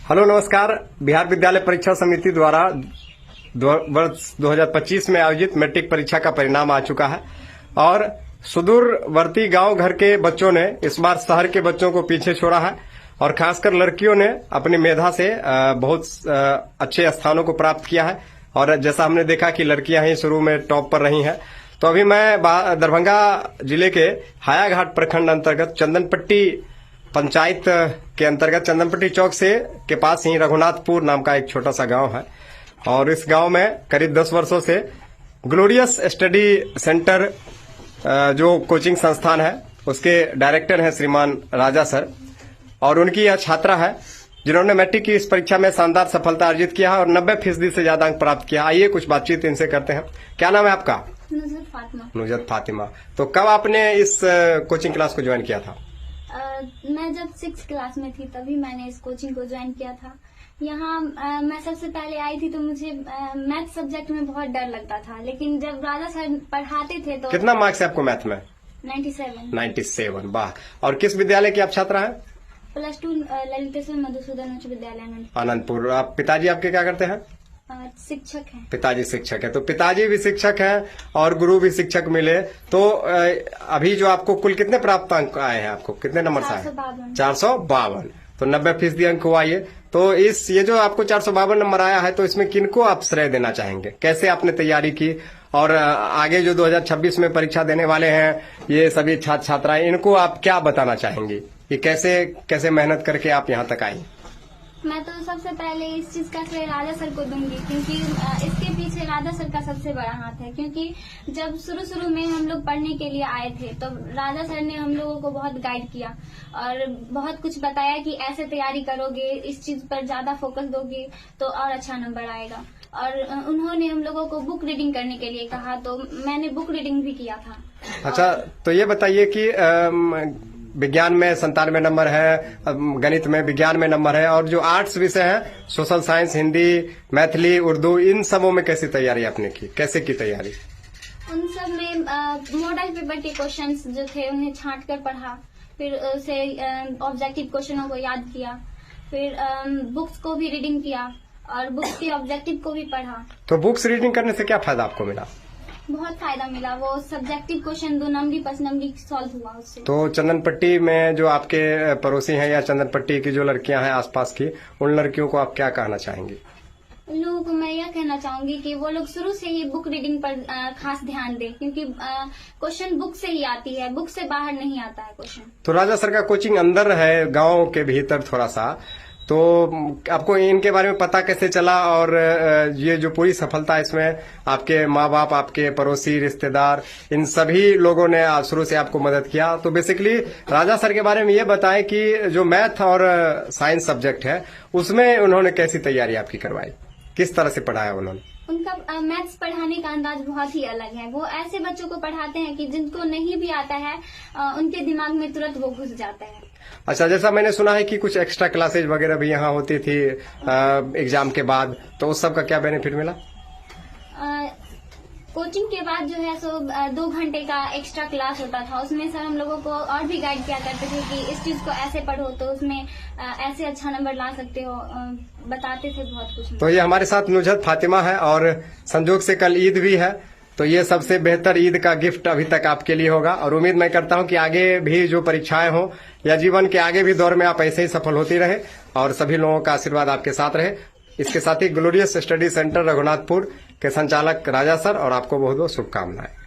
Hello नमस्कार। बिहार विद्यालय परीक्षा समिति द्वारा वर्ष 2025 में आयोजित मैट्रिक परीक्षा का परिणाम आ चुका है और सुदूरवर्ती गांव घर के बच्चों ने इस बार शहर के बच्चों को पीछे छोड़ा है और खासकर लड़कियों ने अपनी मेधा से बहुत अच्छे स्थानों को प्राप्त किया है। और जैसा हमने देखा कि लड़कियां ही शुरू में टॉप पर रही हैं, तो अभी मैं दरभंगा जिले के हायाघाट प्रखंड अंतर्गत चंदनपट्टी पंचायत के अंतर्गत चंदनपट्टी चौक से के पास ही रघुनाथपुर नाम का एक छोटा सा गांव है और इस गांव में करीब 10 वर्षों से ग्लोरियस स्टडी सेंटर जो कोचिंग संस्थान है उसके डायरेक्टर हैं श्रीमान राजा सर, और उनकी यह छात्रा है जिन्होंने मैट्रिक की इस परीक्षा में शानदार सफलता अर्जित किया है और 90% से ज्यादा अंक प्राप्त किया। आइए कुछ बातचीत इनसे करते हैं। क्या नाम है आपका? नुजत फातिमा। तो कब आपने इस कोचिंग क्लास को ज्वाइन किया था? मैं जब 6th क्लास में थी तभी मैंने इस कोचिंग को ज्वाइन किया था। यहाँ मैं सबसे पहले आई थी तो मुझे मैथ सब्जेक्ट में बहुत डर लगता था, लेकिन जब राजा सर पढ़ाते थे तो। कितना मार्क्स है आपको मैथ में? 97। वाह। और किस विद्यालय की आप छात्रा है? +2 ललितेश्वर मधुसूदन उच्च विद्यालय आनंदपुर। आप पिताजी आपके क्या करते हैं? शिक्षक हैं। पिताजी शिक्षक है, तो पिताजी भी शिक्षक हैं और गुरु भी शिक्षक मिले। तो अभी जो आपको कुल कितने प्राप्त अंक आए हैं? आपको कितने नंबर आए? 452। तो 90% अंक हुआ ये। तो ये जो आपको 452 नंबर आया है, तो इसमें किनको आप श्रेय देना चाहेंगे? कैसे आपने तैयारी की और आगे जो 2026 में परीक्षा देने वाले हैं ये सभी छात्र छात्राएं, इनको आप क्या बताना चाहेंगे कि कैसे मेहनत करके आप यहाँ तक आई? मैं तो सबसे पहले इस चीज का श्रेय राजा सर को दूंगी, क्योंकि इसके पीछे राजा सर का सबसे बड़ा हाथ है। क्योंकि जब शुरू में हम लोग पढ़ने के लिए आए थे तो राजा सर ने हम लोगों को बहुत गाइड किया और बहुत कुछ बताया कि ऐसे तैयारी करोगे, इस चीज पर ज्यादा फोकस दोगे तो और अच्छा नंबर आएगा। और उन्होंने हम लोगों को बुक रीडिंग करने के लिए कहा, तो मैंने बुक रीडिंग भी किया था। अच्छा, तो ये बताइए कि विज्ञान में 97 नंबर है, गणित में विज्ञान में नंबर है, और जो आर्ट्स विषय है सोशल साइंस, हिंदी, मैथिली, उर्दू, इन सबों में कैसी तैयारी आपने की? कैसे की तैयारी? उन सब में मॉडल पेपर के क्वेश्चंस जो थे उन्हें छांट कर पढ़ा, फिर उसे ऑब्जेक्टिव क्वेश्चनों को याद किया, फिर बुक्स को भी रीडिंग किया और बुक्स के ऑब्जेक्टिव को भी पढ़ा। तो बुक्स रीडिंग करने से क्या फायदा आपको मिला? बहुत फायदा मिला। वो सब्जेक्टिव क्वेश्चन 2 नंबरी 5 नंबरी सॉल्व हुआ उससे। तो चंदनपट्टी में जो आपके पड़ोसी हैं या चंदनपट्टी की जो लड़कियां हैं आसपास की, उन लड़कियों को आप क्या कहना चाहेंगी? उन लोगों को मैं यह कहना चाहूंगी कि वो लोग शुरू से ही बुक रीडिंग पर खास ध्यान दें, क्योंकि क्वेश्चन बुक से ही आती है, बुक से बाहर नहीं आता है क्वेश्चन। तो राजा सर का कोचिंग अंदर है गाँव के भीतर थोड़ा सा, तो आपको इनके बारे में पता कैसे चला और ये जो पूरी सफलता इसमें आपके माँ बाप, आपके पड़ोसी, रिश्तेदार, इन सभी लोगों ने शुरू से आपको मदद किया? तो बेसिकली राजा सर के बारे में ये बताएं कि जो मैथ और साइंस सब्जेक्ट है उसमें उन्होंने कैसी तैयारी आपकी करवाई, किस तरह से पढ़ाया उन्होंने? उनका मैथ्स पढ़ाने का अंदाज बहुत ही अलग है। वो ऐसे बच्चों को पढ़ाते हैं कि जिनको नहीं भी आता है उनके दिमाग में तुरंत वो घुस जाता है। अच्छा, जैसा मैंने सुना है कि कुछ एक्स्ट्रा क्लासेज वगैरह भी यहाँ होती थी एग्जाम के बाद, तो उस सब का क्या बेनिफिट मिला? कोचिंग के बाद जो है सो 2 घंटे का एक्स्ट्रा क्लास होता था, उसमें सर हम लोगों को और भी गाइड किया करते थे कि इस चीज को ऐसे पढ़ो तो उसमें ऐसे अच्छा नंबर ला सकते हो, बताते थे बहुत कुछ। तो ये हमारे साथ नुजत फातिमा है और संजोग से कल ईद भी है, तो ये सबसे बेहतर ईद का गिफ्ट अभी तक आपके लिए होगा और उम्मीद मैं करता हूं कि आगे भी जो परीक्षाएं हो या जीवन के आगे भी दौर में आप ऐसे ही सफल होती रहे और सभी लोगों का आशीर्वाद आपके साथ रहे। इसके साथ ही ग्लोरियस स्टडी सेंटर रघुनाथपुर के संचालक राजा सर और आपको बहुत बहुत शुभकामनाएं।